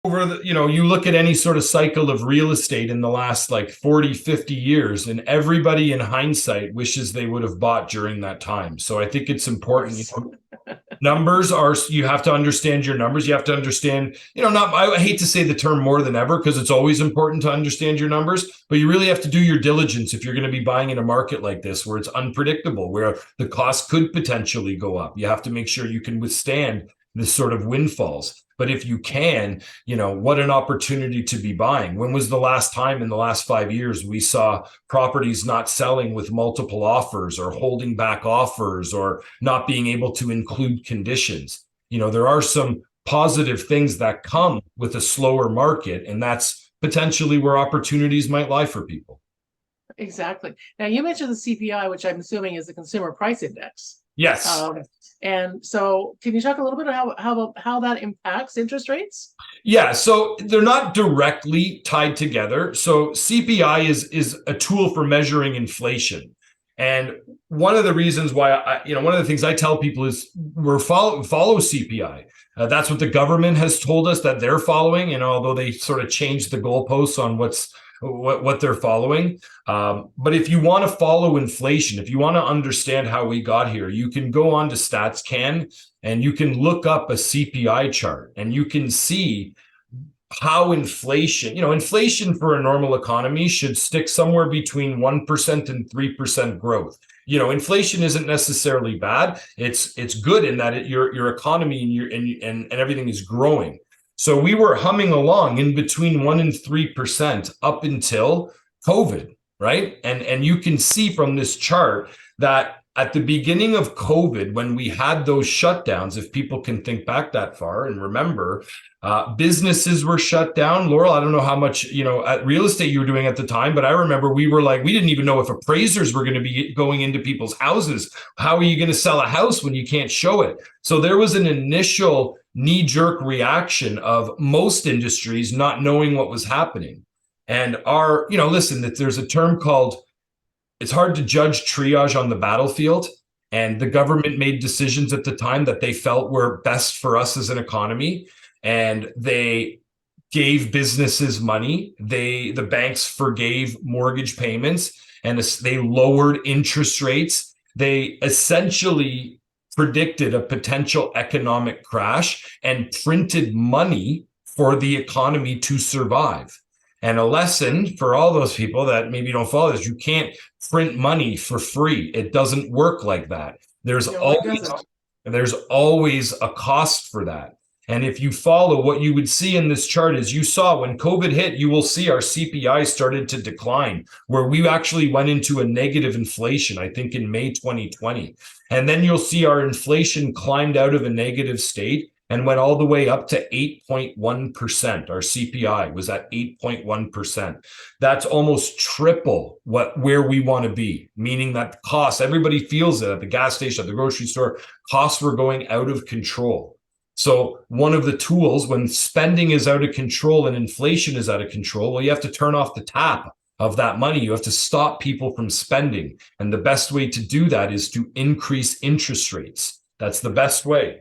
over the, you look at any sort of cycle of real estate in the last like 40, 50 years, and everybody in hindsight wishes they would have bought during that time. So I think it's important, numbers are, you have to understand your numbers. You have to understand, not, I hate to say the term more than ever, because it's always important to understand your numbers, but you really have to do your diligence if you're going to be buying in a market like this, where it's unpredictable, where the cost could potentially go up. You have to make sure you can withstand this sort of windfalls. But if you can, what an opportunity to be buying. When was the last time in the last 5 years we saw properties not selling with multiple offers, or holding back offers, or not being able to include conditions? There are some positive things that come with a slower market, and that's potentially where opportunities might lie for people. Exactly. Now, you mentioned the CPI, which I'm assuming is the Consumer Price Index. Yes. And so can you talk a little bit about how that impacts interest rates? Yeah, so they're not directly tied together. So CPI is a tool for measuring inflation. And one of the reasons why one of the things I tell people is follow CPI. That's what the government has told us that they're following. And although they sort of changed the goalposts on what they're following. But if you want to follow inflation, if you want to understand how we got here, you can go on to StatsCan and you can look up a CPI chart, and you can see how inflation for a normal economy should stick somewhere between 1% and 3% growth. Inflation isn't necessarily bad. It's good in that your economy and everything is growing. So we were humming along in between 1% and 3% up until COVID, right? And you can see from this chart that at the beginning of COVID, when we had those shutdowns, if people can think back that far and remember, businesses were shut down. Laurel, I don't know how much, at real estate you were doing at the time, but I remember we didn't even know if appraisers were going to be going into people's houses. How are you going to sell a house when you can't show it? So there was an initial knee-jerk reaction of most industries not knowing what was happening. And listen, that there's a term called, it's hard to judge triage on the battlefield. And the government made decisions at the time that they felt were best for us as an economy. And they gave businesses money. The banks forgave mortgage payments, and they lowered interest rates. They essentially predicted a potential economic crash and printed money for the economy to survive. And a lesson for all those people that maybe don't follow this: you can't print money for free. It doesn't work like that. There's always a cost for that. And if you follow what you would see in this chart, is you saw when COVID hit, you will see our CPI started to decline, where we actually went into a negative inflation, I think in May 2020. And then you'll see our inflation climbed out of a negative state and went all the way up to 8.1%. Our CPI was at 8.1%. That's almost triple where we want to be, meaning that costs, everybody feels it at the gas station, at the grocery store, costs were going out of control. So one of the tools when spending is out of control and inflation is out of control, well, you have to turn off the tap of that money. You have to stop people from spending. And the best way to do that is to increase interest rates. That's the best way.